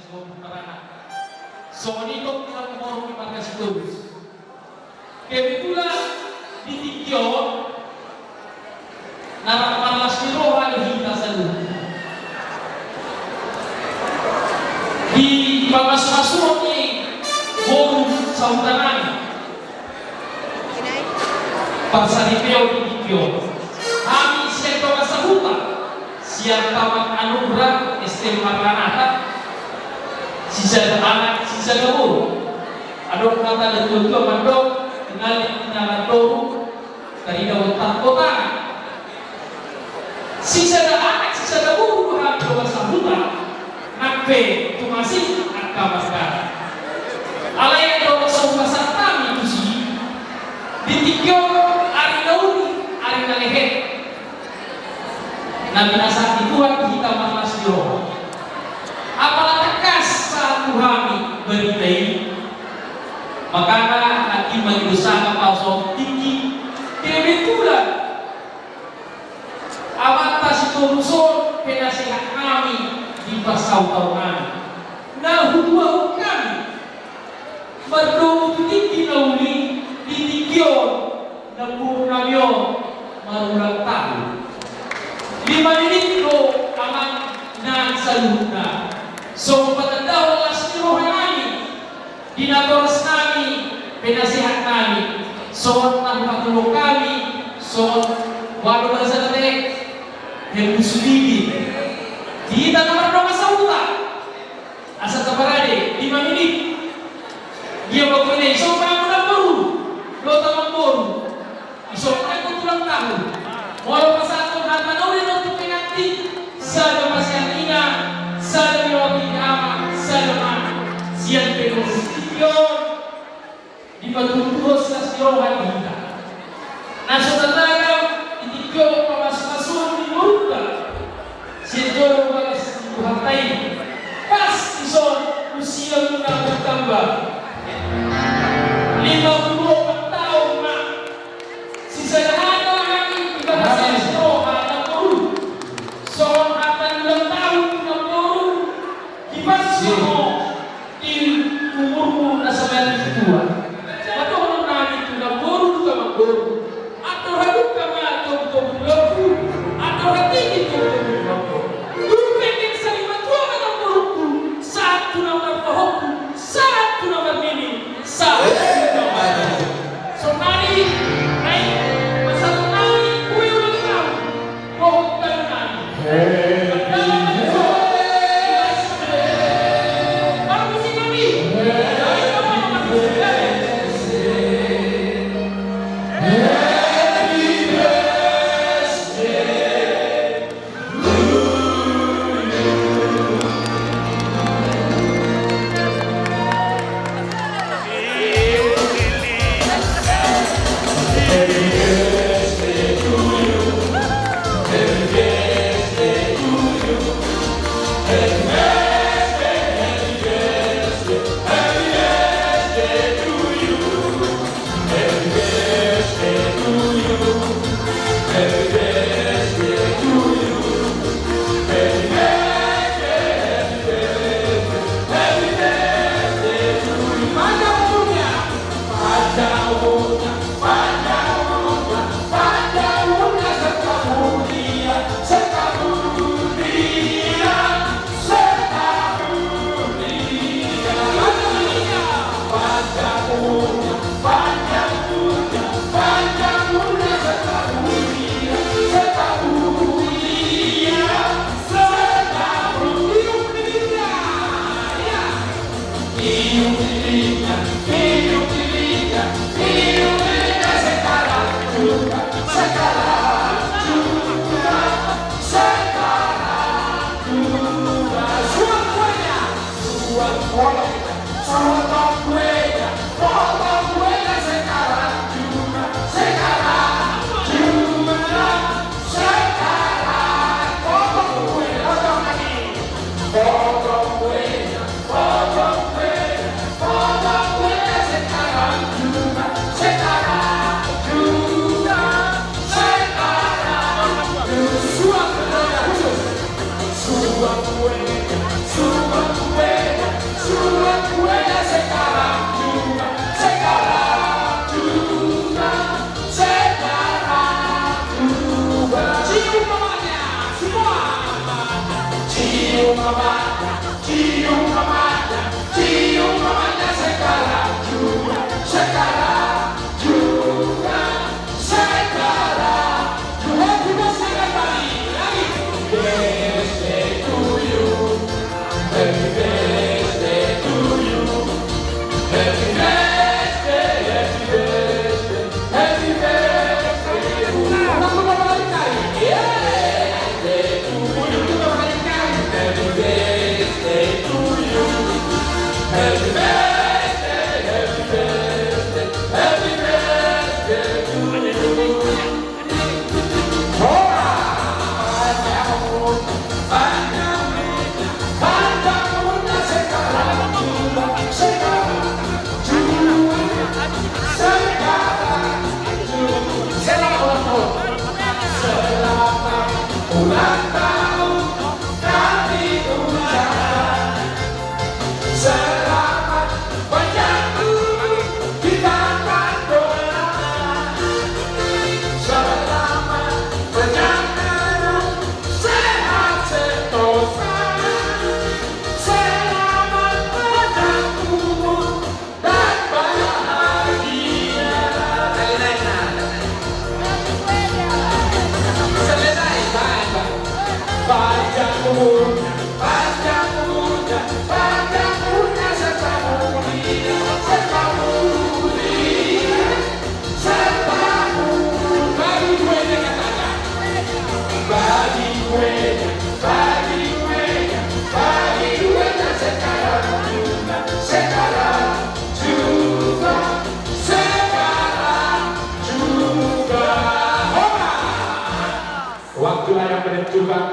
sebuah peranan. So dito pinag-umorong ni Marcas Cruz. Kebetulan di Tikyo, naramalas ni Rohan hita sa lupa. Di pamas-masuot ni Boru sa utanan. Pagsaripeo di Tikyo. Kami siya ito kasabuta. Siya tawag anugrah Estel Maranata. Sisa anak, sisa gabur. Adok kata dan tuan-tuan mandok. Tingali tinaladoru karina utang kota. Sisa anak, sisa gabur. Kami ito kasabuta. Nakpe tumasih at kamaskan. Alay ito kasabukasang kami ito si Ditikyo ari nauni, ari nalehet. Na binasati Tuhan kita malas Diyo. Apalah tekas sa Tuhan beritai. Makanya nanti mengusaha palsu tinggi. Kebetulan amat si Tuhan penasihat kami di pasau tahunan. Nah hudua kami berdoa tinggi nauli di Tikyo nabur nabyo marulang tahu. 5 menit lo aman na saluna. So patandaw las ni Rohanani dinatoras kami penasihat kami. So nagpatulo kami. So walo ba sa natin hebusuligi. Di naman na masauta. Asa taparade 5 menit. Dia bagulay so pa mo baru. Lo tamang baru. So pa ko tulang tahu. Walau pasal Tuhan menolak untuk pengantin, sada pasianina, sada miloti ama, sada mana, sian pengusiyo, di patutus nasrohan kita. Nasutanaga itikyo pamas-masuan di muruta, siyo bagas Tuhan pas ison usia kita bertambah 54 tahun mak, sisa Sa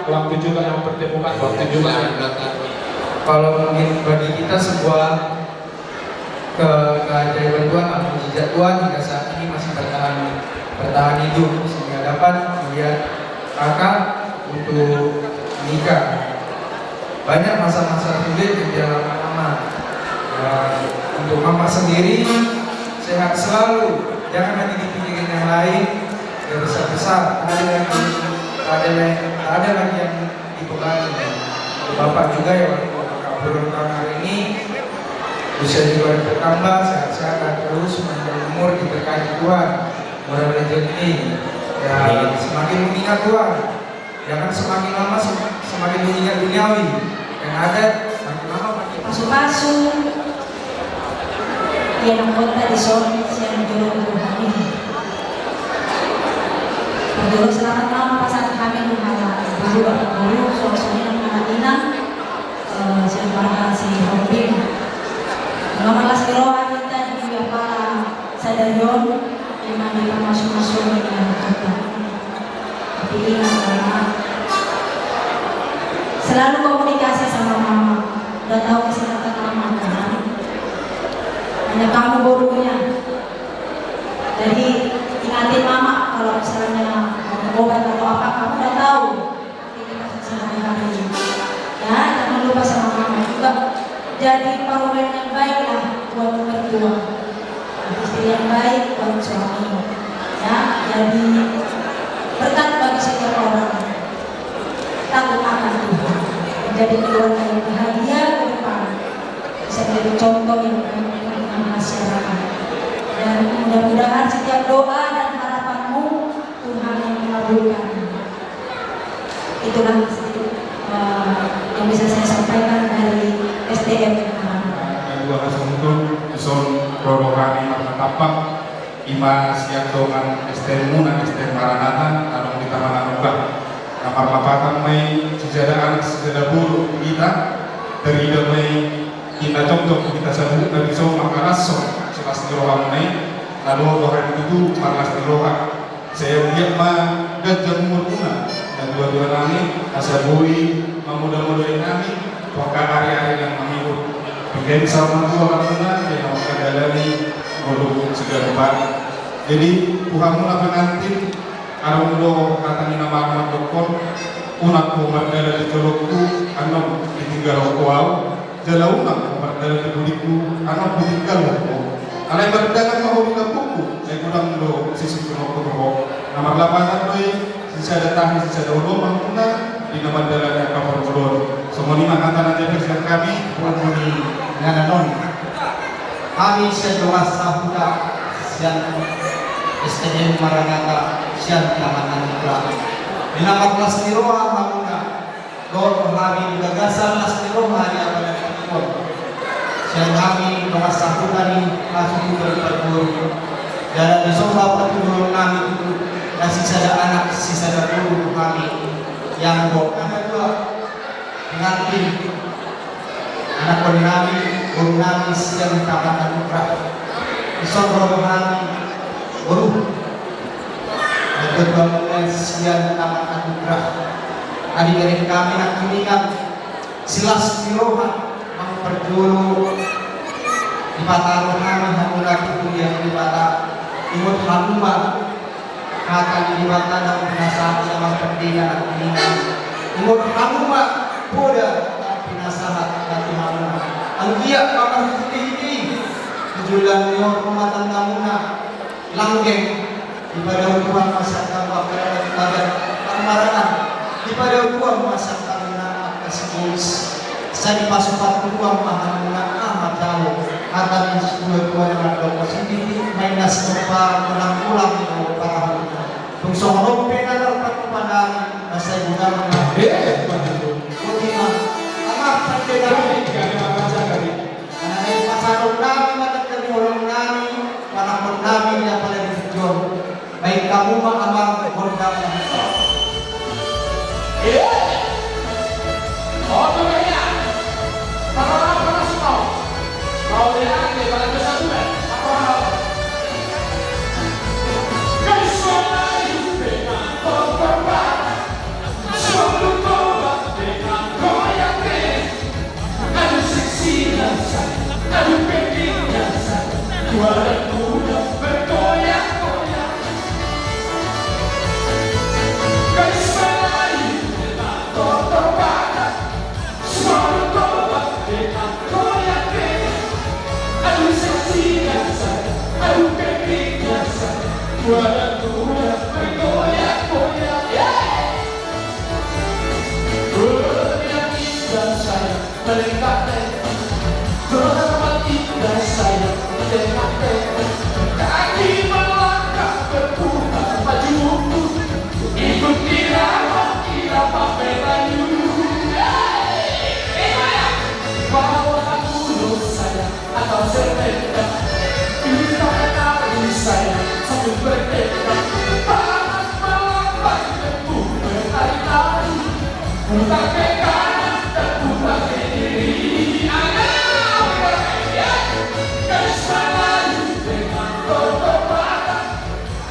Waktu juga yang pertemukan, waktu juga yang datang. Kalau mungkin bagi kita sebuah keajaiban Tuhan atau mujizat Tuhan hingga saat ini masih bertahan hidup sehingga dapat melihat kakak untuk menikah. Banyak masa-masa sulit yang dialami mama. Untuk mama sendiri sehat selalu, jangan lagi dipikirin yang lain yang besar-besar. Ada lagi yang dibebani. Bapak juga ya waktu kakak berulang hari ini usia juga bertambah, sehat-sehat dan terus menjadi umur diberkati Tuhan, murah rezeki. Ya semakin mengingat Tuhan, jangan semakin lama semakin mengingat duniawi. Yang ada semakin lama makin pasu-pasu. Yan ang konta di son siya ng Diyos Tuhan ini. Dulu selamat malam pasal kami menghadap guru suasana ng mga inang siya para si Robin. Mamalas kiroan kita juga para sa dayon yang may masuk-masuk ng kata. Tapi ingat karena selalu komunikasi sama mama. Udah tahu kesehatan mama kan? Hanya kamu gurunya. Jadi ingatin mama kalau misalnya obat atau apa kamu udah tahu. Ini masih sehari-hari. Ya, jangan lupa sama mama juga. Jadi paruhan yang baik lah buat mertua. Istri yang baik buat suami. Ya, jadi berkat bagi setiap orang. Takut akan Tuhan. Menjadi keluarga yang bahagia ke depan. Bisa menjadi contoh yang baik dengan masyarakat. Dan mudah-mudahan setiap doa dan harapanmu Tuhan yang mengabulkan. Itulah yang bisa saya sampaikan dari SDM. Dua untuk Ison Rolohani Marta Tapak Ima siap dongan STM Muna STM Maranatha Arong di Taman Anugrah Kamar Mapatan May sejada anak sejada buru kita dari damai kita contoh kita sebut dari so makaraso selas dirohan May lalu orang itu malas dirohan saya lihat mah gajah umur Muna dan dua-dua kami asabui memudah-mudahin kami waktu hari-hari yang mengikut menjadi sama dua karena yang akan dalami golong segala depan. Jadi Tuhan mula pengantin arung do katanya nama Ahmad Dokon unak umat dari colokku anak ditinggal kuau jala unak umat dari budiku anak ditinggal kuau alai berdagang mau buka buku saya kurang do sisi kuno kuno nomor 8 doi sisa ada tahi sisa ada ulama di nama jalannya kapal bodor. Semua lima kata aja versi kami. Pemuni ngananon. Kami sedoa sahuda sian STM Maranatha sian Taman Anugrah. Di nama kelas tiroa hamuna. Gol kami gagasan kelas tiroa hari apa yang kita. Sian kami doa sahuda ni langsung berperguru. Dan di sofa perguru kami itu masih ada anak sisa ada guru kami yang ada dua pengantin anak guru kami siang Taman Anugrah isong kami guru kedua mulai siang Taman Anugrah adik-adik kami nak kuningan silas mirohan memperjulu di Pataro kami hamulah kuliah di Pataro imut hamuma kata di mata dan penasaran sama pendidikan kuningan imut hamuma poda penasaran dan hamuma anggia kamar tinggi tujuan nyor rumah tangga langgeng ibadah tuan masyarakat wakil dan kemarangan ibadah tuan masyarakat kasih saya pasukan tuan mahamuna amat jauh kata di sebuah tuan yang ada positif mainas tempat ulang-ulang para fungsong rompe na dapat kepada saya bukan anak pandai pasarong namin matagkali orang namin panahon namin na pala di Diyon baik kamu makamang kondang Oke ya, para semua, mau lihat nih pada kesatuan, apa hal? Kesuai dengan korban, selalu tobat dengan goyang deh. Aduh seksi dansa, aduh penting dansa, suara kuda bergoyang-goyang. Kesuai dengan korban. Selalu tobat dengan goyang deh. Aduh seksi dansa, aduh penting dansa, suara kuda bergoyang-goyang. Yang indah saya melengkap-lengkap, terlalu indah saya melengkap-lengkap. Kaki melangkah berputar maju, ikuti irama Melayu. Bawa bulu saya atau serempet, kita menari saya sambil berdekat. Tangan melambai teguh berlari-lari, putar ke kanan dan putar ke kiri. Garis Melayu dengan kotobatan,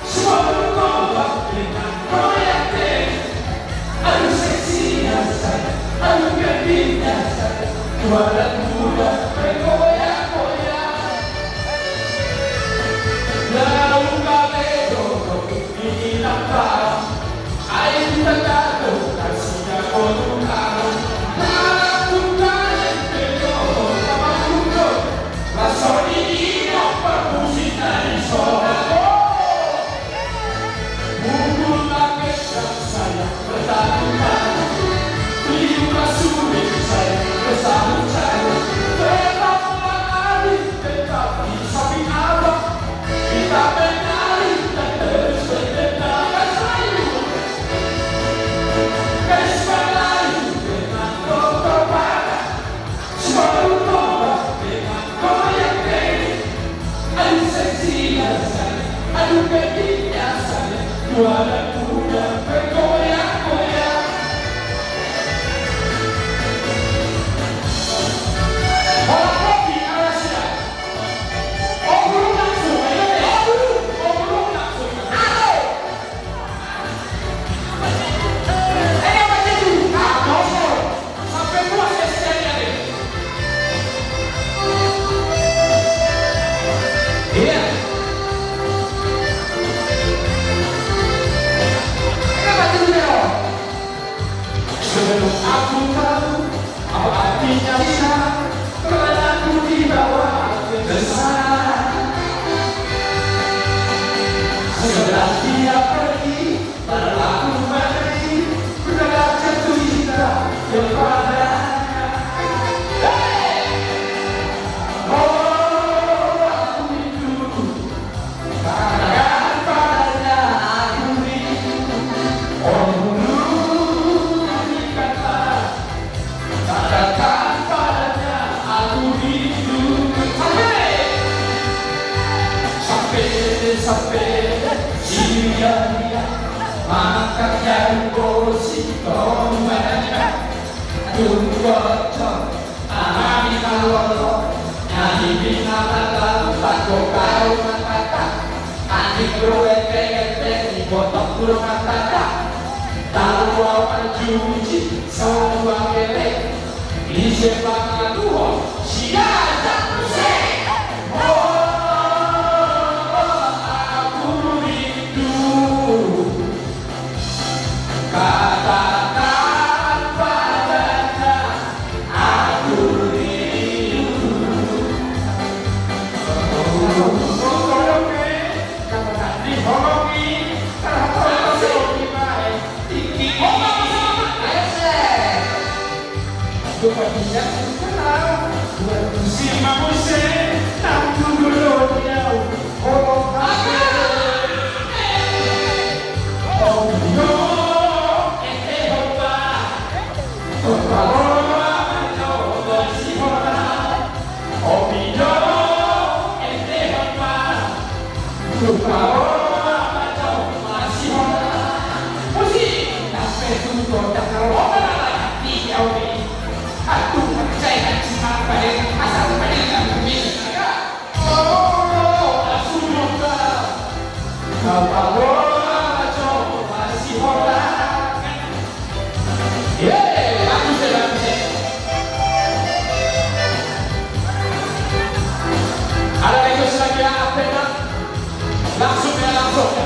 selalu tobat dengan goyang deh. Aduh seksinya saya, aduh gadingnya saya, suara kuda bergoyang-goyang. Lalu kaledo ini nampak air terjatuh kasihnya kotor. Lalu kaledo sama kuda langsung ini permusik dari sore. Mukul langit dan saya bertanduk. Terima sulit saya bersambut saya. Tetap menari tetapi samping abang. Kita menari dan terus berdenang Melayu. Garis Melayu dengan kotobatan, selalu tobat dengan goyang deh. Aduh seksinya saya, aduh gadingnya saya, suara kuda bergoyang-goyang. Orang kopi Malaysia, belum langsung, belum langsung. Apa itu? Kosong, sampai puas STM-nya deh. Iya. Kenapa itu dia? Sebelum aku tahu apa artinya cinta, aku dibawa ke sana. Setelah dia pergi, baru aku mengerti, benar jatuh dia maka jadi bosi mereka juga kami kalau nyanyi bina mata bako kau mata adik berwek-wek di botok rumah tata tahu apa cuci semua kelek di sebelah dua siapa musik aku rindu katakan padanya aku rindu si mamuse tanto dolore oh no este hopa por favor no si hopa oh no este hopa por favor si hopa oh si sampai tu tak kalau di jauh aku percaya sama pada asal pada yang berbeda. Oh, asumka kau tahu coba si orang. Aku sedang ada lagi lagi apa nak? Langsung ya.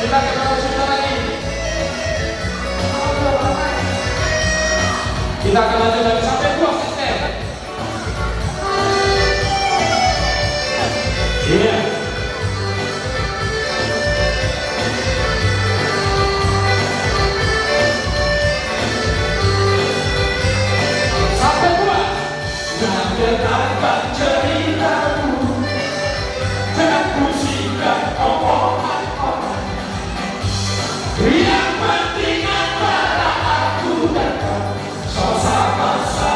Kita akan coba lagi. Kita akan lanjut lagi sampai puas sistem. Iya. Sampai puas. Jangan dengarkan ceritamu, jangan pusingkan omongan orang. Yang penting antara aku dan kamu sama-sama.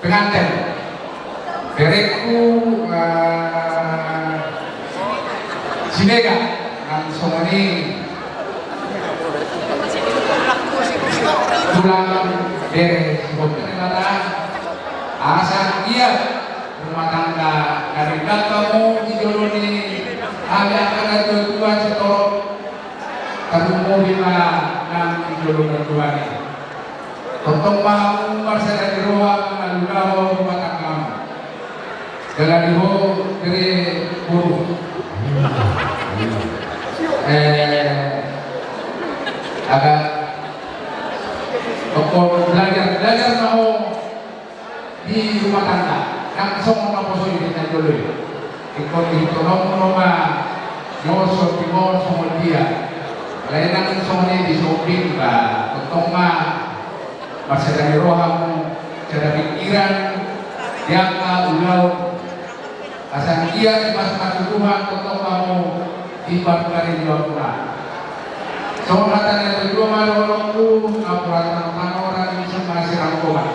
pengantin bereku sinega nang somoni tulang bere sebutnya kata asa iya rumah tangga dari kamu idoloni ada akan tujuan setor kamu bima nang idoloni tujuan Tentang mau masyarakat di ruang mengalulau rumah tangga dalam diho dari guru agak belajar mau di rumah tangga langsung mau posisi kita dulu ikut ditolong rumah nyosor timur sama dia lain soalnya di shopping lah tentang masih dari rohamu, cara pikiran, yang ulau, asal dia mas Tuhan tetap kamu dibangkari dua pulang. Soalnya yang kedua malolongku, apuratan orang sama si rangkuman.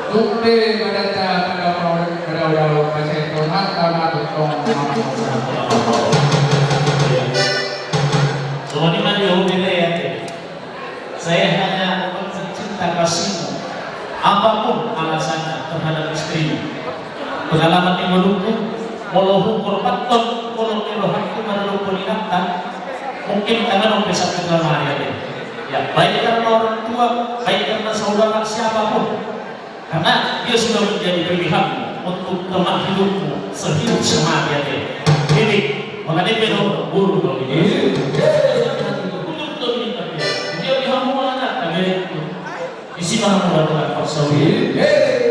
Tumpe pada udah masih Tuhan sama tutong. Soalnya mana beda ya? Saya hanya kasihmu apapun alasannya terhadap istri pengalaman yang melumpuh walau korban kalau kerohanku melumpuh ingatkan mungkin tangan bisa kegelamar ya baik karena orang tua baik karena saudara siapapun karena dia sudah menjadi pilihanmu untuk teman hidupmu sehidup semati ya jadi makanya benar guru dong ini dia dihamulan isi mana melakukan persawi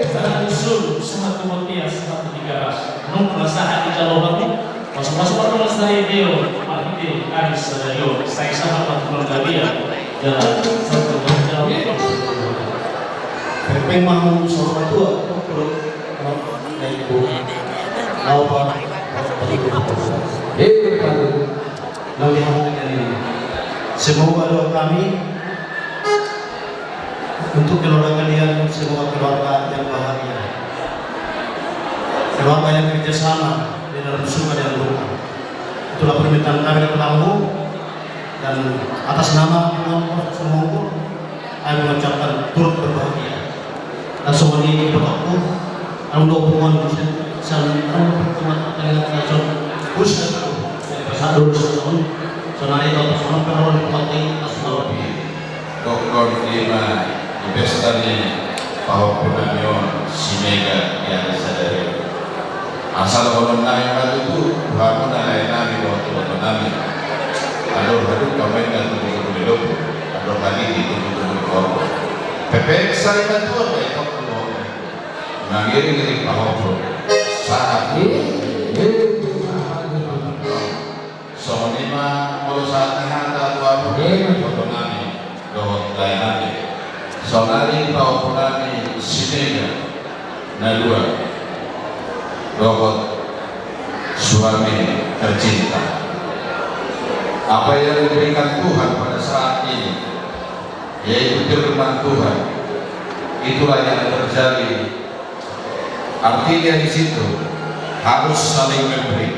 karena usul sangat kemudian sangat tigaras menurut perasaan di dalamnya masuk-masuk orang dari dia akhirnya aris sadayo saya sahabat keluarga dia dalam satu jauh memang seorang tua dan ibu lawan semoga doa kami untuk keluarga kalian semua keluarga yang bahagia, keluarga yang kerjasama di dalam suka dan duka. Itulah permintaan kami kepadamu dan atas nama Tuhan semua kami mengucapkan turut berbahagia. Dan semua ini berlaku dalam hubungan saling pertemuan dengan kacau khusus bersatu bersatu senari atau sama perlu dipakai asal Doktor Lima Investasi bahwa Purnamion Sinega yang sadari asal orang lain itu bangun lain nami waktu nami ador kami dan tubuh hidup ador lagi di tubuh korban pepek saya itu apa ya ngiri bahwa saat soalnya kalau saat ada tuan waktu nami doa lain nami Sonari kau purnami sinega nadua rohot suami tercinta apa yang diberikan Tuhan pada saat ini yaitu firman Tuhan itulah yang terjadi Artinya di situ harus saling memberi.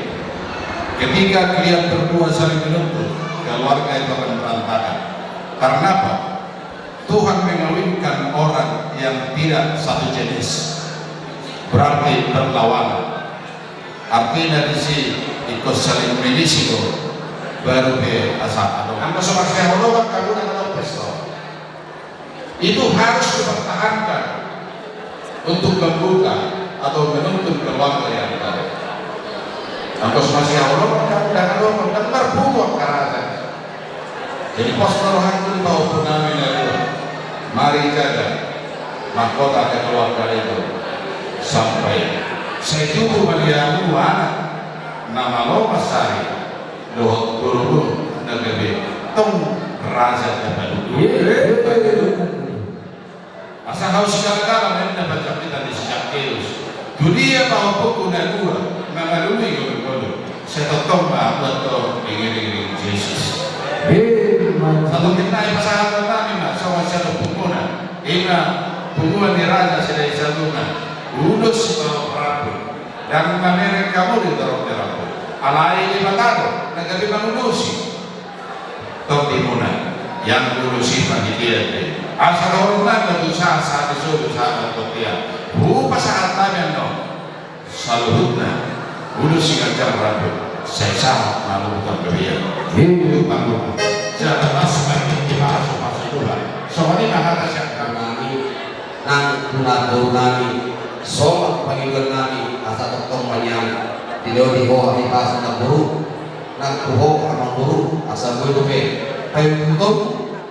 Ketika kalian berdua saling menuntut, keluarga itu akan berantakan. Karena apa? Tuhan mengawinkan orang yang tidak satu jenis, berarti berlawanan. Artinya di sini ikut saling menisiko baru ke asal. Anda sobat saya Allah kamu dengan pesta. Itu harus dipertahankan untuk membuka atau menuntut keluarga yang ada. Anda masih Allah dan Allah benar buah karena. Jadi pos rohani itu dibawa purnami dari mari jaga mahkota keluarga itu sampai saya cukup melihat anak nama lo Masari doh guru negeri tong raja dapat duduk asal kau segala-gala main dapat kita di sejak keus dunia bahwa pokok dan dua mengalami guru saya tetap buat to ingin Yesus satu kita yang pasangan kami nak sama siapa punggungan ina punggungan di raja sedai salungan ulus prabu dan mereka kamu di dalam terapu alai di batado negeri manusia top di mana yang urusi pagi dia asal orang itu saat disuruh saat untuk dia pasangan kami no saluhutna urusi ngajar rabu saya sangat malu bukan beliau itu panggung jangan masukkan kita masuk Tuhan soalnya nak ada siapa kami nang tunani soal panggilan nami asal tentang banyak tidak dibawa di pas nak buruk nak tuho amang buruk asal gue tuh untuk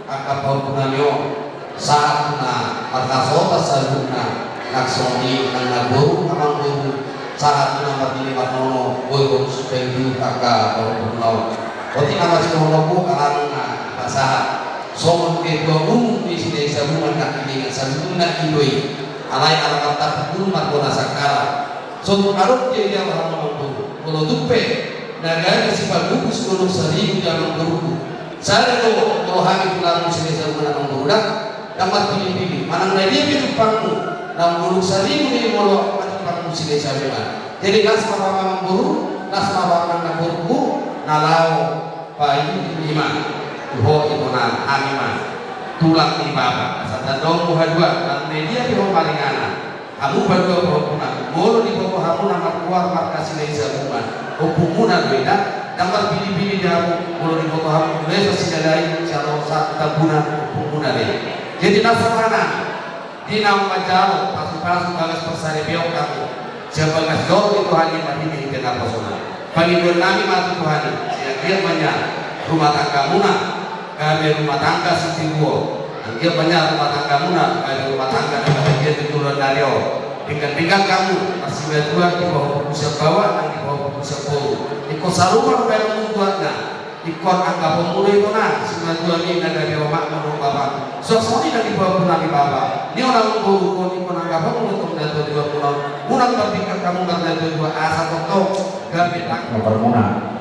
angkat panggunannya saat na arkaso tasaluna nak soni nak buruk amang buruk saat na matili matnono gue harus pengen angkat panggunannya. Berarti nama sekolah bu alam na pasahat somon ke dua di sini sabungan nak ini sabungan indoi alai alam tak pun markona sakara so arut dia yang orang mampu kalau tupe naga sifat gugus kalau sering dia mampu saya kalau hari pulang sini sabungan mampu dah dapat pilih mana dia itu pangmu nam guru sering dia mau pangmu sini sabungan jadi nas mama mampu nas mama mampu nalau bayi lima tuho ikonan animan tulang di bawah asal dong muhadwa dan media di paling anak kamu berdua berhubungan mulu di bawah kamu nama keluar markas Indonesia bukan hubungan beda gambar pilih-pilih dia mulu di bawah kamu Indonesia sidadai kalau saat tabunan hubungan deh jadi nasrana di nama jauh pasu-pasu balas persari biok kamu siapa ngas jauh itu hanya mahini dengan personal panggilan nami mati Tuhan dia banyak rumah tangga munah kami rumah tangga setiwo dia banyak rumah tangga munah kami rumah tangga dan dia turun dari tinggal kamu masih berdua di bawah usia bawah dan di bawah usia bawah ikut saluran belum buatnya ikut angka pemuda itu nah semua dua ini dari omak menurut bapak sosok ini di bawah punah di bawah ini orang berhubung ikut angka pemuda untuk mendapat dua pulau munah bertingkat kamu mendapat dua asal kotor kami tak mempermunah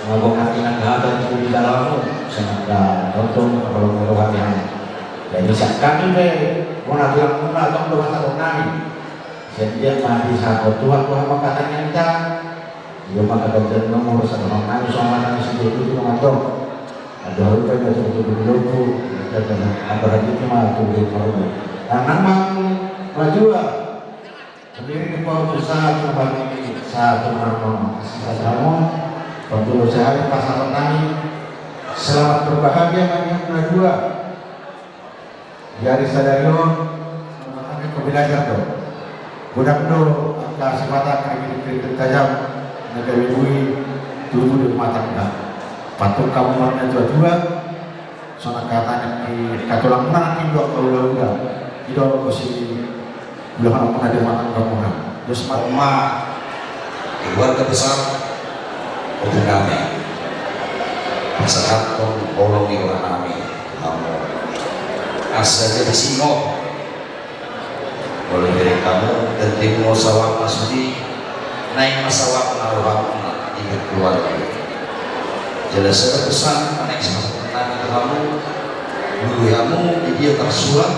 ngomong hati naga dan di dalammu sangat contoh kalau merupakan yang jadi kami be mau bilang munah atau doa satu nami setiap mati satu Tuhan makanya kita dia maka dan nomor satu nami sama nami sendiri itu mengatur ada harus kita betul dulu dan antara itu mah tuh kalau dan memang maju sendiri kepala besar kembali ini satu nama sama untuk sehari pasal petani selamat berbahagia banyak dua dari sadarion kami kebelajar tuh budak do kasih mata kaki tajam negara bui dulu di mata kita patung kamu warna dua soalnya katanya di katulang nanti dua kalau udah itu posisi belum pernah di mata kamu terus rumah keluarga besar untuk kami masyarakat tolongi orang kami kamu asal jadi singo oleh dari kamu dan timur sawah masudi naik masalah penaruhan ingat keluarga jelas saya pesan naik sama kamu dulu kamu dia tersulat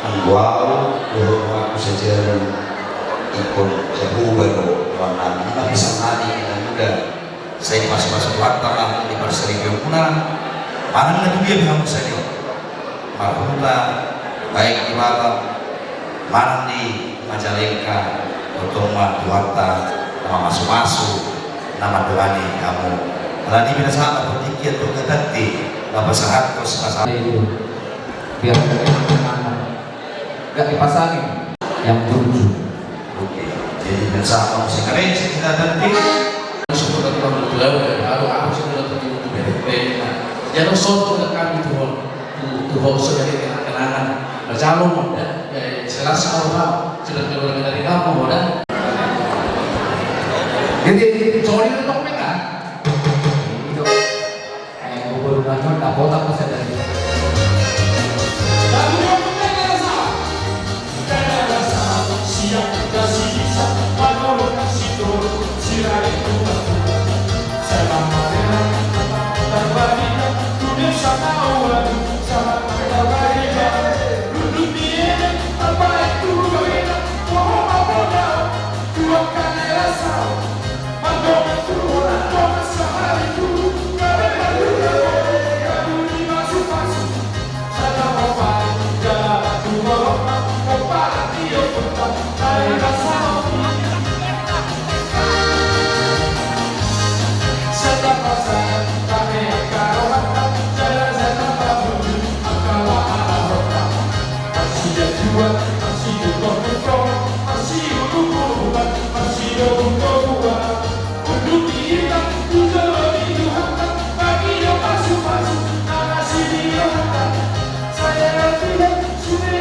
angguau aku saja ikut jauh baru warna kita bisa nadi dan juga saya masuk-masuk warta di Perseribu Kuna mana lagi dia bilang saya marhuta baik di malam mana di Majalengka Otoma Duarta nama masuk-masuk nama doani kamu kalau di bina saat berpikir tuh ketati apa saat kos pasal itu biar nggak dipasangin yang tujuh. oke jadi bersama musik keren kita nanti Sudah kita berdua, baru aku sudah terjun ke BPP. Jangan soto ke kami tuh sebagai kenangan. Bercalon muda, jelas orang sudah keluar dari kamu muda. Jadi sorry untuk mereka. Itu kayak bubur bangun tak botak pas ada. Siap kasih bisa, pakai kasih turun, sirai itu. Saya tidak sudah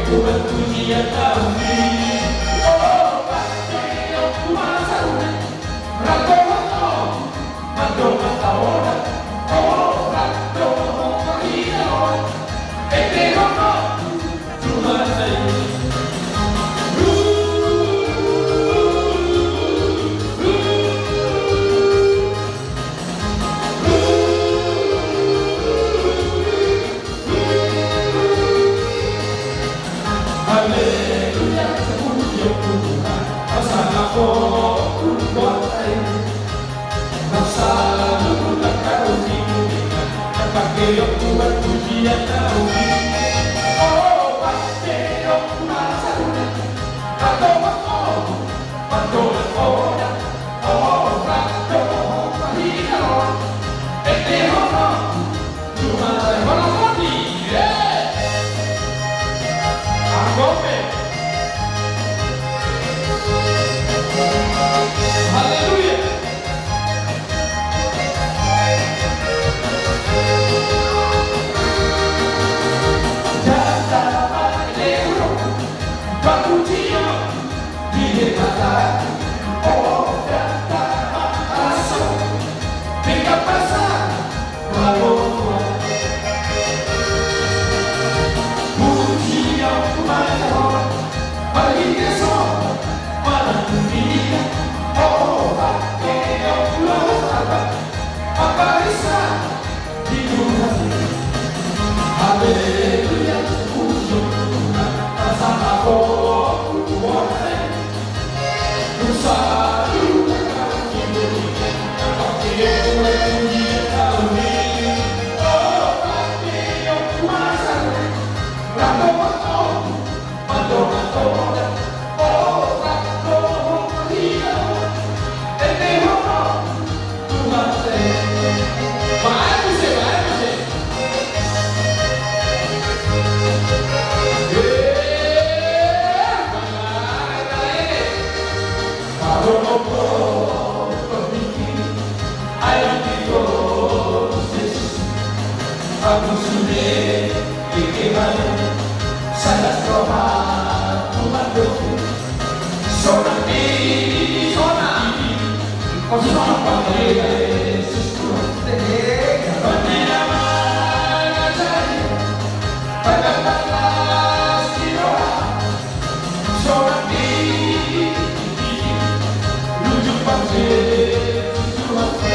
Tuhan pujian kami. Oh, pasti aku masa Rato Rato Rato Oh, Rato Rato Eterno Tuhan saya. Haleluya, terpuji Tuhan, bersama aku kuatai. Bersama kau tinggikan, terpakai Tuhan pujian kami. Oh, pasti aku masa Rato Rato Rato Rato Oh, Rato Rato Eterno Tuhan saya. Hormati, haleluya. Haleluya, puji Tuhan, bersama aku kuatai. Bersama kau tinggikan, terpakai Tuhan pujian kami. Oh, pasti aku masa Rato Rato Rato Rato Oh, Rato Rato Eterno Tuhan saya. Bagus ya, bagus ya. Aku sudah dikembali, saya sekolah membantu. Sonat ini, kau sonat Yesus Tuhan. Bagaimana saya, bagaimana siapa? Sonat ini, lujuk Yesus Tuhan.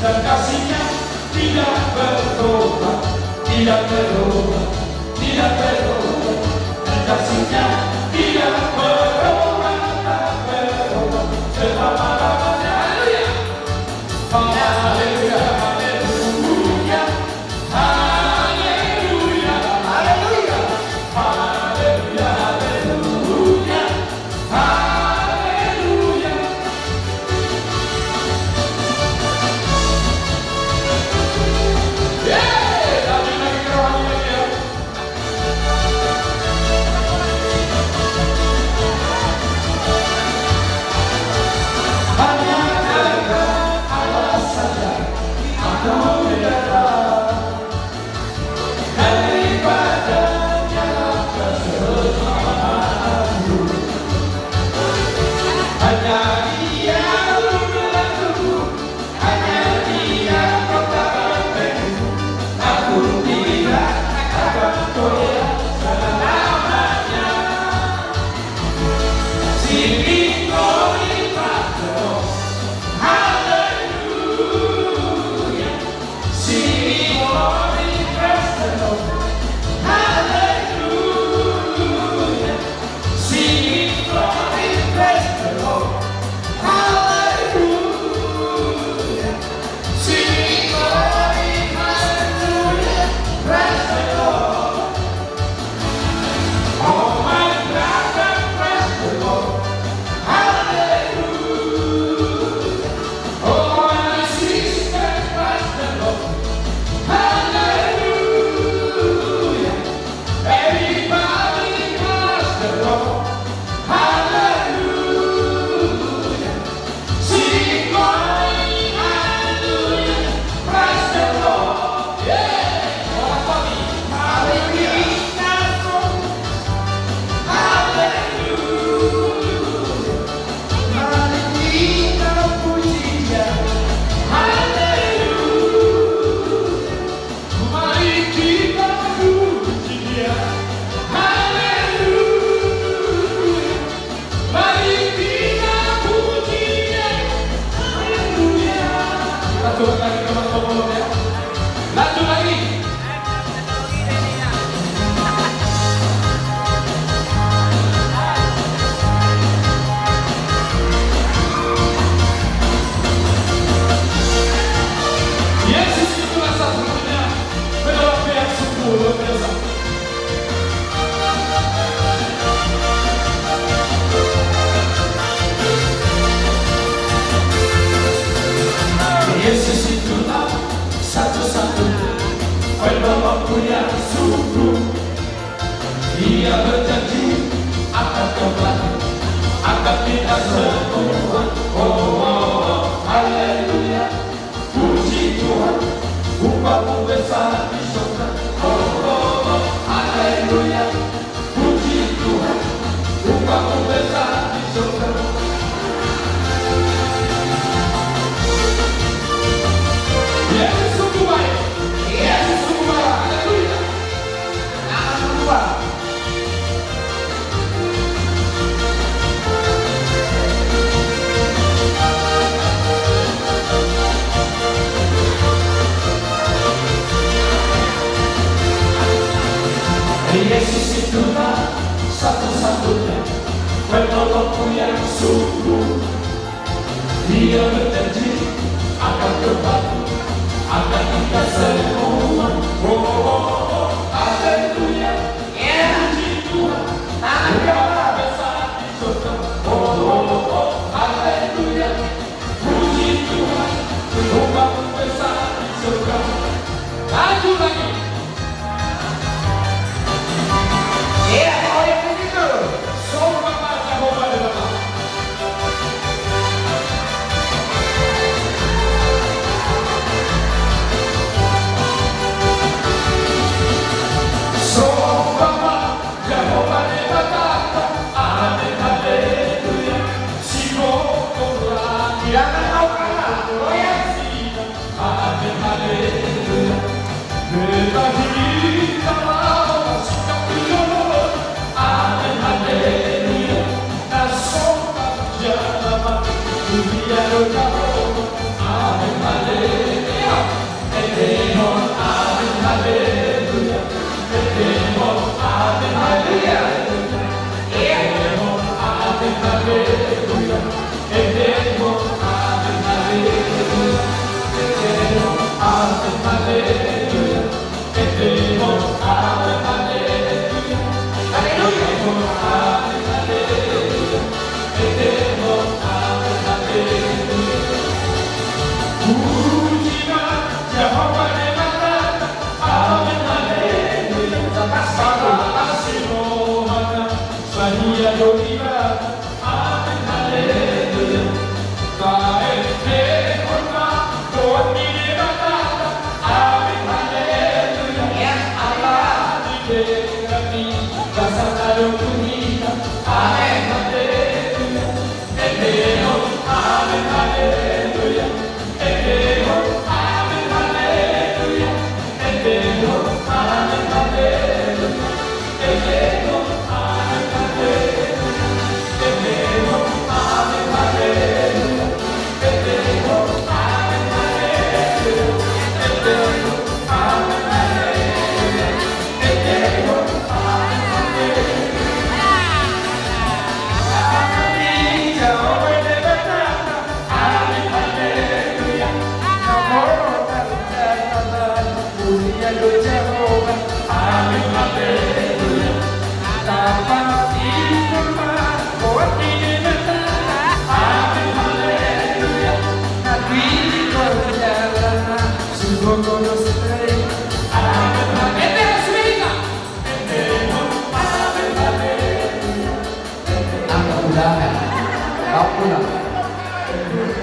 Dan kasihnya tidak berubah, tidak berubah, tidak berubah. kasihnya tidak berubah, tak berubah selama-lamanya. Haleluya, haleluya, haleluya, haleluya, haleluya, haleluya, haleluya. Yeay, lanjut lagi ke rohaninya ya. Hanya karena Allah saja aku berharap daripadanya keselamatanku. Hanya Dia pembelenggu, hanya Dia pengabdiku. Aku tidak akan goyah selamanya. Sing glory praise the Lord, hallelujah. Sing glory praise the Lord, hallelujah. Sing glory praise the Lord, hallelujah. Sing glory, hallelujah, praise the Lord. Oh my brother, praise the Lord, hallelujah. Oh my sister, praise the Lord, hallelujah. Everybody praise the Lord, hallelujah. Sing glory, hallelujah, praise the Lord. Yeah, orang kami, mari kita hallelujah. Mari kita puji Dia, hallelujah. Mari kita puji Dia, hallelujah. Mari kita puji Dia, hallelujah. Lanjut lagi teman-teman ya. Lanjut lagi. Yesus itulah satu-satunya penolong yang sungguh luar biasa. Yesus itulah satu-satunya penolongku yang sungguh. Dia berjanji akan kembali, akan kita semua. Oh, haleluya, puji Tuhan, upahmu besar di surga. Oh, haleluya, puji Tuhan, upahmu besar di surga. Yesus sungguh baik, Yesus sungguh baik, haleluya. Jangan berubah. Yesus itulah satu-satunya penolongku yang sungguh. Dia berjanji akan kembali, akan kita semua. Oh, haleluya, puji Tuhan, upahmu besar di surga. Oh, haleluya, puji Tuhan, upahmu besar di surga. Lanjut lagi. Iya, kalau yang begitu. Sombong baca Jehovah di dalam. Sombong Jehovah di dalam. Amin, haleluya. Singgung Tuhan, Jangan mau kalah. goyang sidang. Amin, haleluya. Beta kita mau sikap Tuhan. Amin, haleluya. Nasombong Jehovah, dunia Jehovah. Amin, haleluya. Edemon, amin, haleluya. Edemon, amin, haleluya.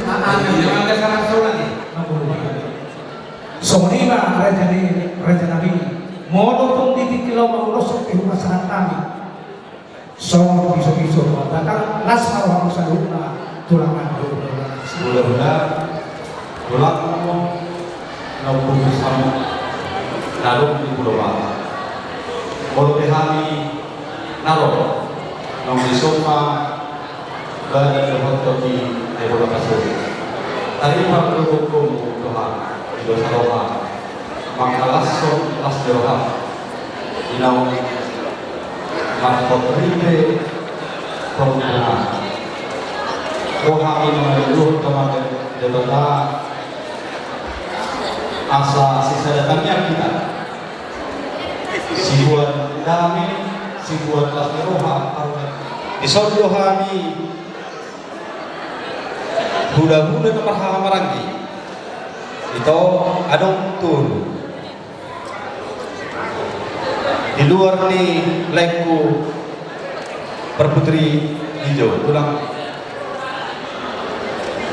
Jangan ada salah soal nih. Somoniba Raja Nabi modo tong ditikilaw maulosok ke masalah kami. Somon biso-biso datang lasar wang saluna tulangan dulu. Mudah-mudahan tulang naupun sama lalu di Pulau Bawah. Kalau kami nalo nong di sofa dan berfoto di Pulau Kasur. Tadi pak hukum Tuhan di dosa roha maka langsung las roha inau markotripe penggunaan roha ini menurut kemarin jabata asa sisa datangnya kita si buat kami si buat las roha di sordo kami budak-budak nomor hamarangi itu adong tur di luar nih lengku perputri hijau tulang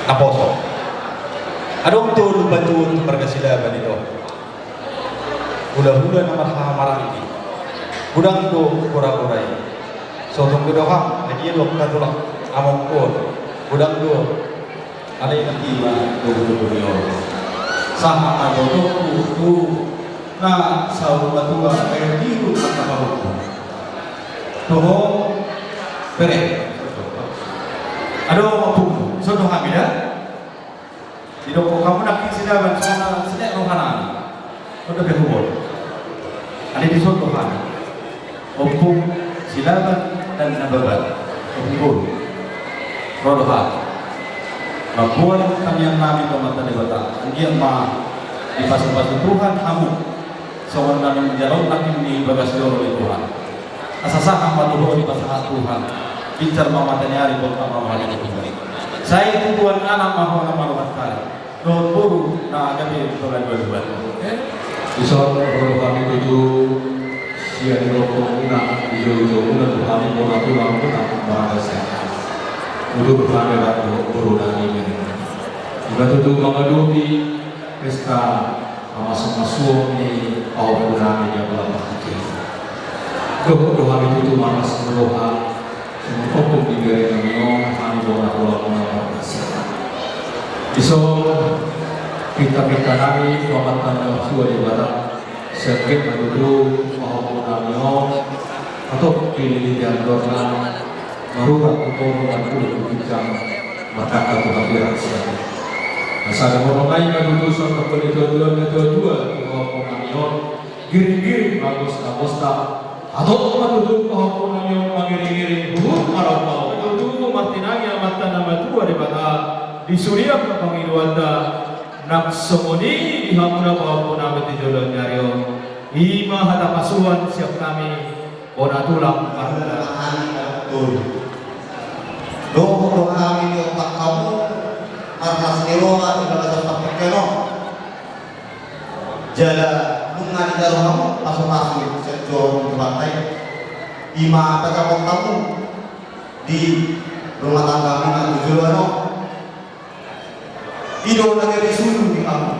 naposo adong tur bantuan pergasilaban itu budak-budak nomor hamarangi budang do kura-kurai sotong gedoham lagi lo katulang among ko budang do ada yang tiba dulu sama ada tu na sawu batua kayak biru kata baru toho pere aduh aku sono hamida di doko kamu nak sidaban sana sedek rohana udah berhubung ada di sono hamida opung silaban dan nababat opung rodoha Mabuan kalian nami kemata debata, dia ma di pasal-pasal Tuhan kamu, seorang kami menjalon lagi di bagas doro di Tuhan. Asasa kamu dulu di pasal Tuhan, pincar mama tanyari buat mama hari ini. Saya itu Tuhan anak mahu nama luar kali, don buru na kami tulan dua. Isor kalau kami itu siang rokok guna, hijau guna Tuhan itu natural guna bahasa. Untuk berkami waktu berulang ini. Juga tutup mengaduki pesta masuk-masuk ni awal berani yang berapa kecil. Doa itu tuh manas meloha semua hukum di garis kami kami doa pulang mengapas. Iso kita kami pematan dalam suara ibadah sedikit menuju mahapun kami atau pilih di antara Marulah untuk mengatur bincang maka aku hampir sekali. Masa orang lain yang lulusan kependidikan kedua pengamion giring-giring bagus atau menuduk pengamion mengiring-giring marau itu martinanya mata nama tua daripada di Suriah ke pengiluanda nak semoni di hamuna pengamion di jodoh nyario ima hata pasuan siap kami onatulang karena Doa kami di otak kamu karena seneroa tidak ada pakai keno. Jala bunga di dalam kamu masuk sejauh di pantai. Ima apa kamu di rumah tangga kami tujuh ano. Ido lagi disuruh di kamu.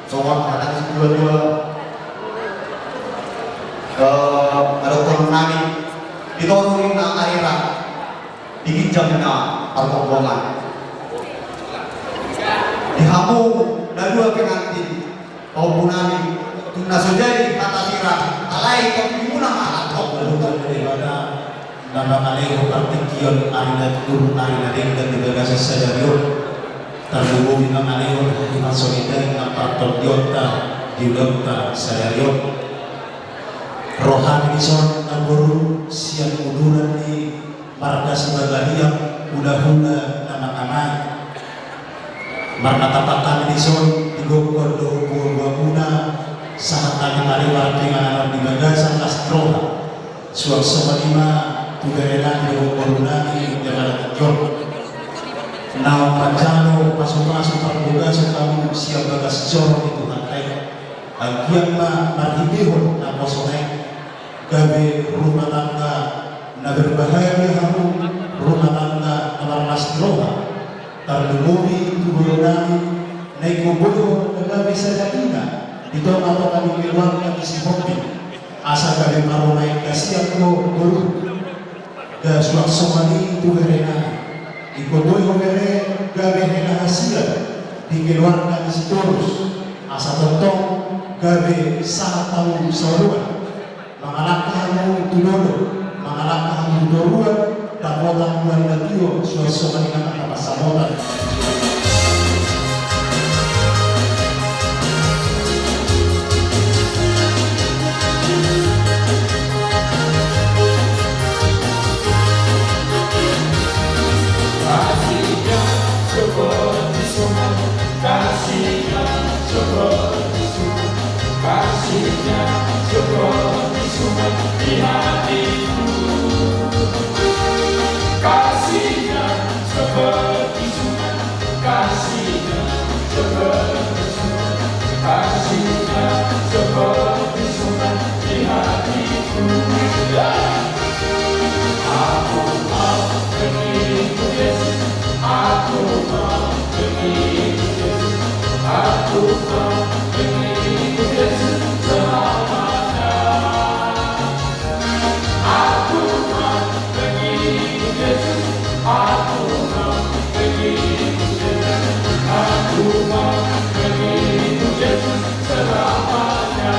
Soal ada dua ada orang nami diturunin na akhirat. Diginjam na pertolongan dihamung dan dua pengantin kaum punami tuna sejari kata sirah alai kepimuna mahatok lalukan daripada nama alaihu partikion arina turun arina dengan negara sesadarion terhubung dengan alaihu hikmat solidari nampar diota diudota sadarion rohani son naburu siang uduran di marga sebagainya udah-udah nama-nama marga tapakan di son digokor dohukul wabuna saat kami mari warti nganar di bagasan astroha suak somalima tugarelan digokor unani jangan kejor nau pancano masuk-masuk terbuka sekamu siap bagas jor itu hantai agian ma marhibihun namo sonai gawe rumah tangga na berbahaya kamu rumah tangga kamar nasroha terlumuri tubuh nami naik kubuyo nagabi sa dalina ito ato kami keluarga di Sipopi asa kami marunay kasiyak ko guru da suak somani tuberena ikutoy homere gabi hena hasil di keluarga di Sitorus asa tontong gabi sa taong saluan mga lakahang tulolo mga lakahang turuan dapat bulan latiyo suasana dengan apa samotan. Kasihnya seperti sungai, kasihnya seperti sungai, kasihnya seperti sungai di hatiku. Kasihnya seperti sungai, kasihnya seperti sungai, kasihnya seperti sungai di hatiku. Aku mau mengikut Yesus, aku mau mengikut Yesus, aku mau mengikut Yesus selamanya. Aku mau mengikut Yesus, aku mau mengikut Yesus, aku mau mengikut Yesus selamanya.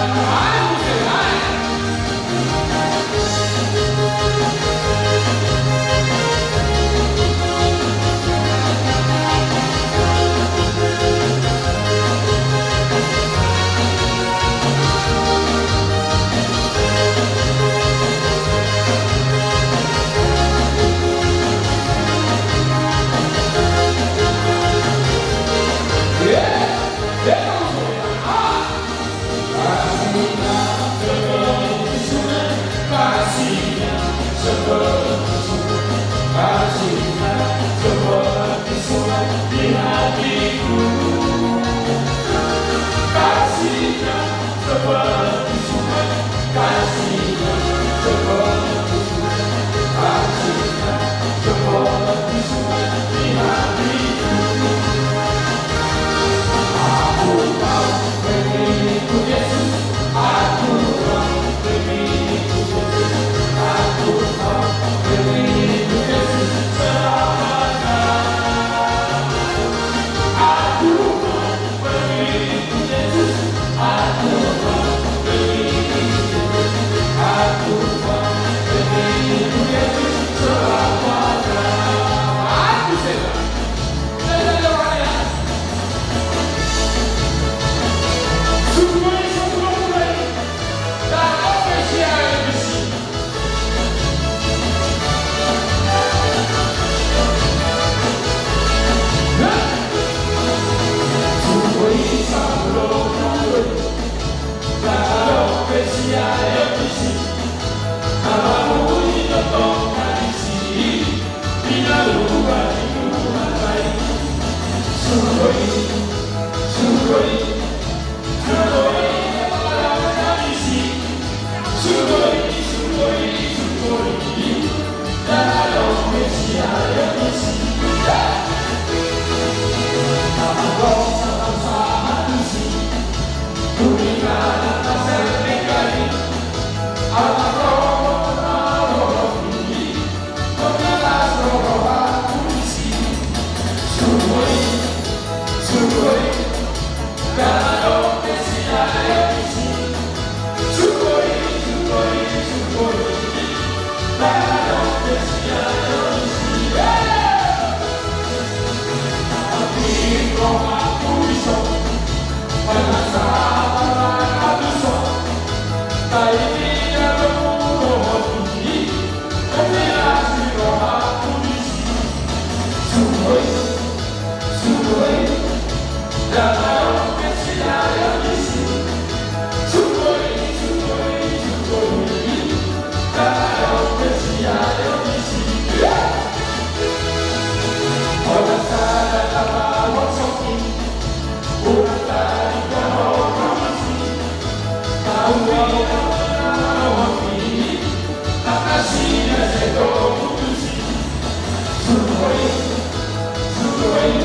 Sugoi,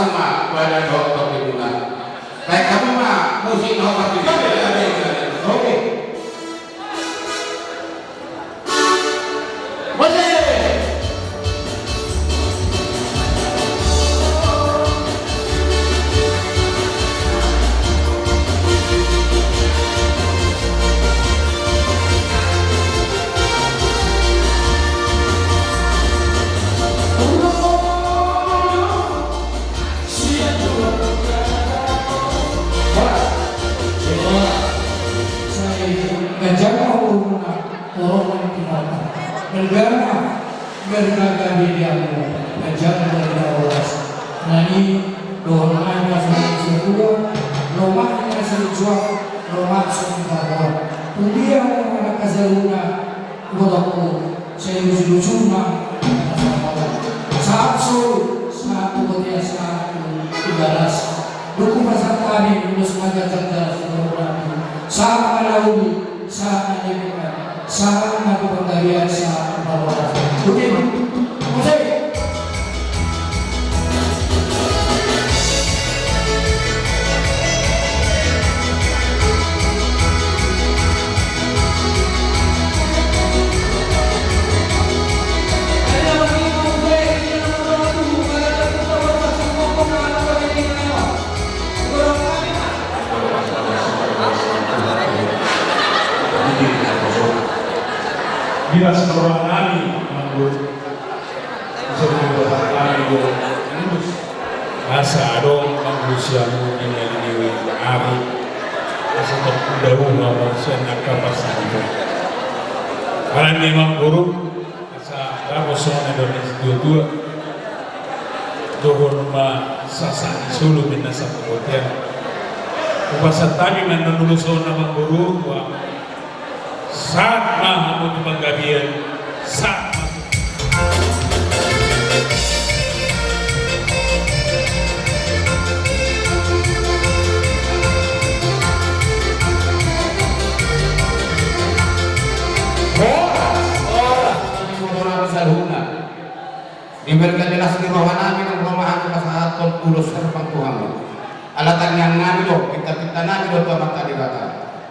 semua pada dokter di bulan. Baik kamu mah musik nomor 3. Oke. Bergana bernaga dirimu ajar berdawas nani doanya semua romanya sejuang romak semua dia orang kazaluna bodohku saya lucu-lucu saat satu dia satu ibaras dukung pasal kami lulus maga cerdas saat alaumi saat anjingkan saat nabi penggalian saat bawah begini musik Bila seorang kami menurut sebuah kami menurut asa dong manusiamu ini ari asa terkudahu manusia nak kapasan itu karena memang buruk asa ramosan Indonesia dua dohor ma sasa sulu minasa kemudian upasa tadi menulus nama buruk saat maha untuk penggabian saat diberikan jelas di bawah nabi dan perumahan kesehatan ulus serpang Tuhan alatan yang nabi do kita nabi do tuh tadi kata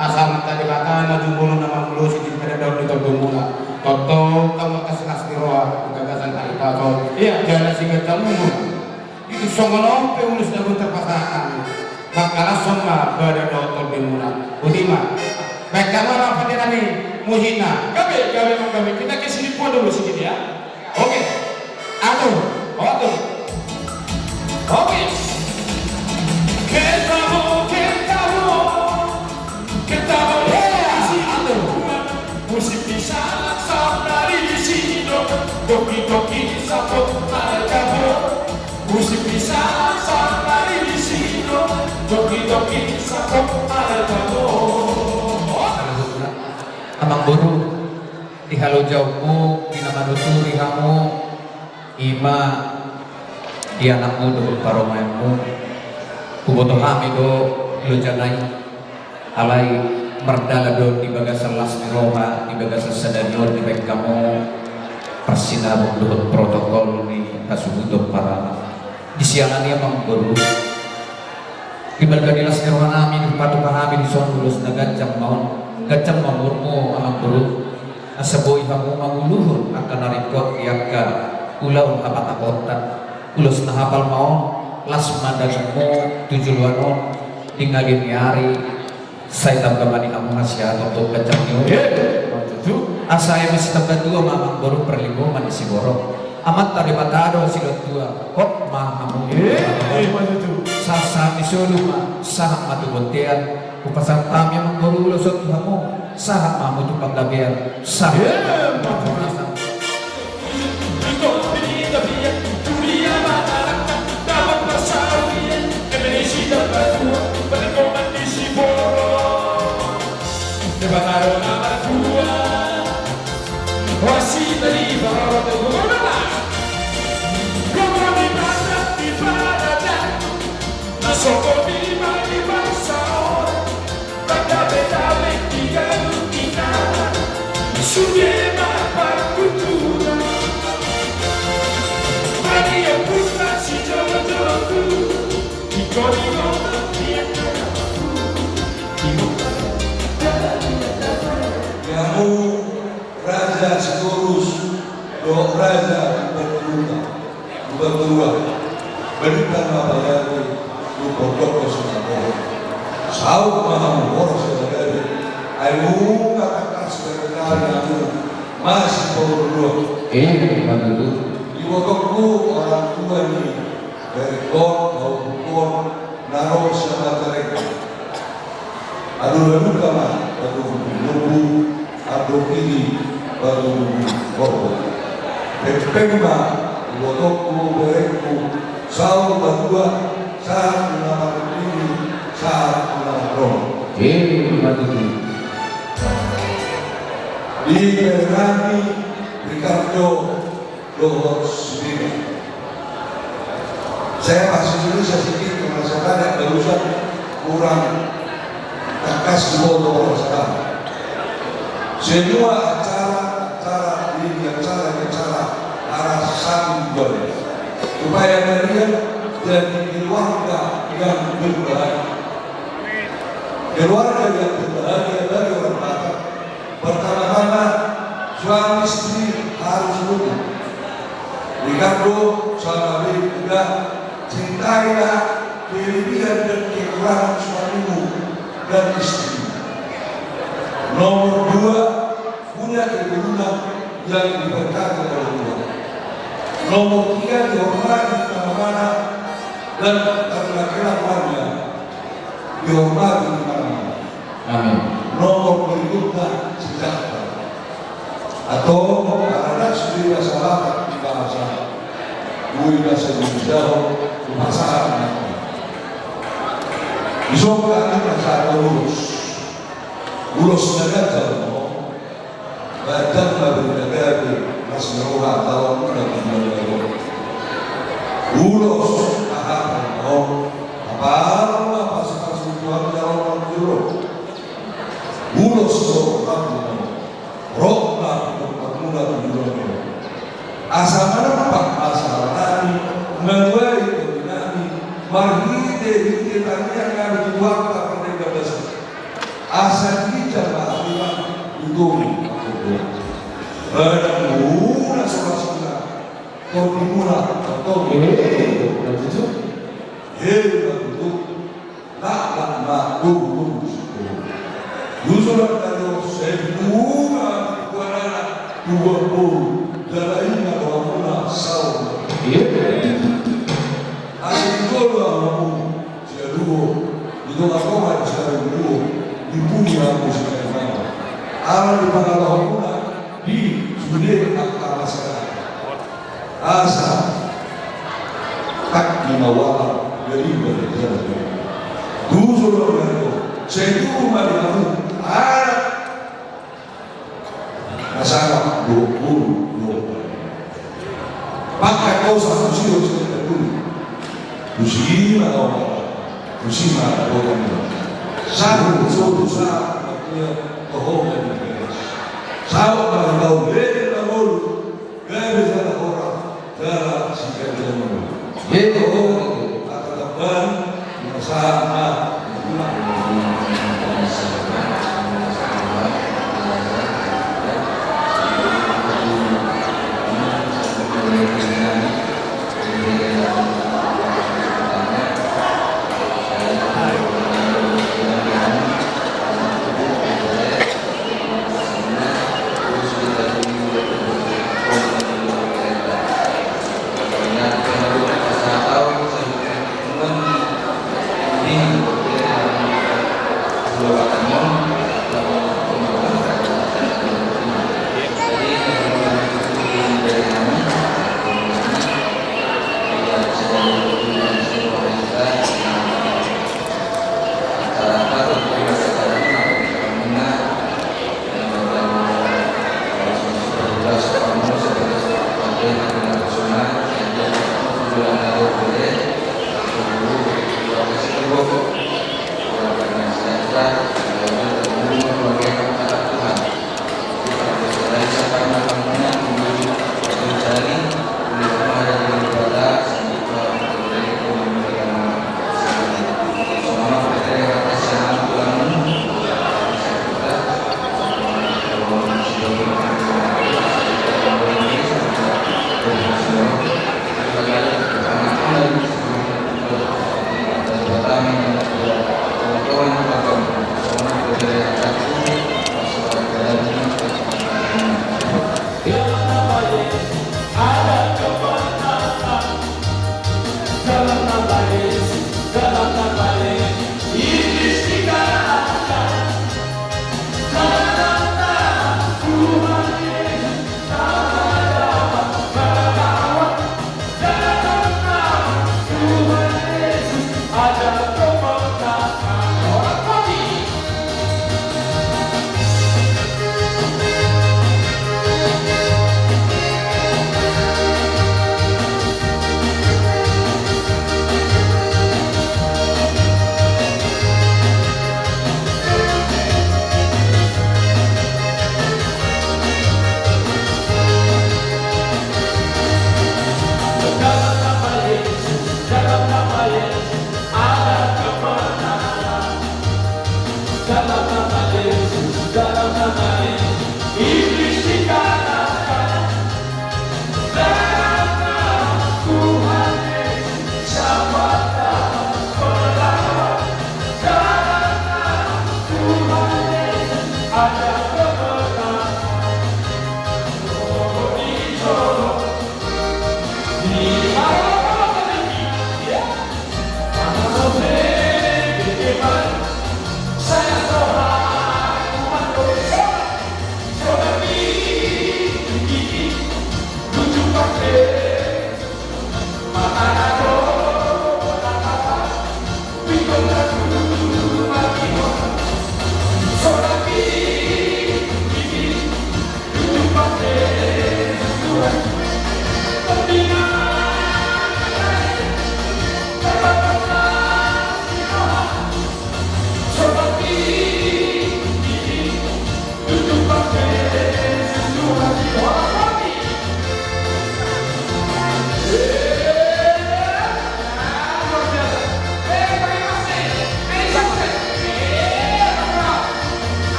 asal tadi kata na jumbo nama ulus di pada daun itu dumuna toto kamu kasih roa gagasan kali pato iya jangan singkat kamu itu songolong pe ulus daun terpasangan makalah sama pada daun dumuna udima baik kamu apa dia nani muhina kami kita kesini pun dulu sedikit ya oke aduh oke musik bisa dari di sini doki sapot kamu musik bisa dari di sini doki sapot kamu amang buru di halau jauhmu di nama duturi kamu ima di anakmu do paromamu kuboto kami do lujanai alai merdala do di bagasan lasmi roha di bagasan sadanior di baik kamu persinabung do protokol di kasubuto para di siangan dia mengguru di bergadi lasmi roha nami di patu pahami di son lulus na gacam mamurmu amang guru asaboi kamu manguluhun akan narikot yakka ulau apat-apotan ulus na hafal mau lasma dagangmu tujuluanon tinggalin hari saya tambah kamu nasihat untuk kacang asa yang masih tambah dua mamang baru perlingkungan di Siborong amat tadi matado silot dua kok mahamu sasa misulu mah sahak matu bontian upasang kami yang baru ulusot kamu sahak mamu tu panggabian sahak Maria Puta si Jojo kamu Raja Sitorus, Dok Raja Berdua, berikan mabayari, lu bodoh ke Singapura. Saud mahamu boros sebagai, ayu katakan sebagai kamu masih berdua. Betul. Di bodohku orang tua ini dari kon naro sama mereka. Aduh lalu kama, aduh nunggu, aduh ini, aduh bodoh. Pemba, bodohku, berekku, Saud berdua, saat menampak ini, saat menampak roh. Betul. Di Bernani, Ricardo Lohor sendiri. Saya masih Indonesia sedikit karena saya banyak barusan kurang kasih foto sekarang. Semua acara ini acara arah satu boleh supaya kalian jadi keluarga yang berbahagia. Keluarga yang berbahagia dari orang Batak. Pertama-tama suami istri harus rukun. Ricardo sama juga cintailah kelebihan dan kekurangan suamimu dan istri. Nomor 2, punya keturunan yang diberkati oleh Tuhan. Nomor 3, dihormati di mana-mana dan karena kelakuannya dihormati di mana-mana. Amin. Nomor berikutnya sejahtera. Atau karena sendiri masalah di bahasa bahasa Indonesia masalah Isokah kita saat lulus negara jauh badan baru negara masih roha tahun lulus apa sekarang Tuhan dalam waktu lulus roh asal nampak asal nani menguai nani marhide tani yang harus diwakta pendeka besar asal kita bahwa itu ada mula suara kau dimula atau itu tak makdu Yusulah kalau sebelumnya dua puluh dalainnya orang saul. Asal dulu aku jaduo itu aku macam dulu di bumi aku sekarang. Alam di mana aku di sudah akal masyarakat. Asal tak dimawal dari berjalan. Yusulah kalau sebelumnya aku masalah 20 pakai kau satu silo sekitar dulu musima orang satu saat waktunya kehormatan saat baru beda kamu gak bisa orang dalam sikap zaman itu akan teman bersama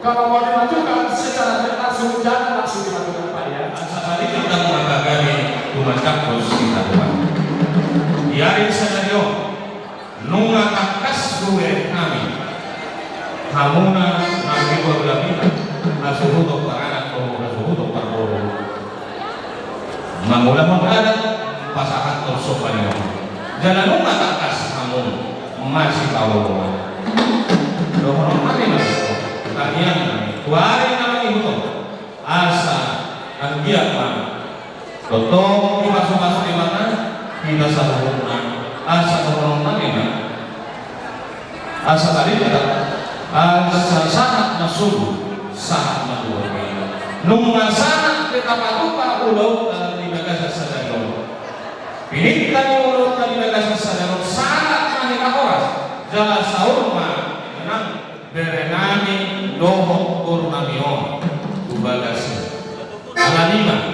Kalau mau dimajukan secara langsung jangan langsung dimajukan Pak ya. Sekali kita mengatakan rumah kampus kita buat. Diarin saja nunga takas gue kami. Hamuna nabi gua belakang asuhu untuk paranak atau asuhu untuk parpol. Mangulah mengadat pasangan tersopan yang jangan nunga takas kamu masih tahu. Doa mati mas. Kalian kuari nama itu asa anggiat mana totong dimasuk di mana tidak sempurna asa orang mana asa tadi tidak asa sangat masuk sangat masuk nunggu sangat betapa tupa ulo di bagasa sadaro. Pinita ni ulo di bagasa sadaro sangat mahina oras. Jala saurma menang berenani dohong kurmamion. Bagasa. Alanima.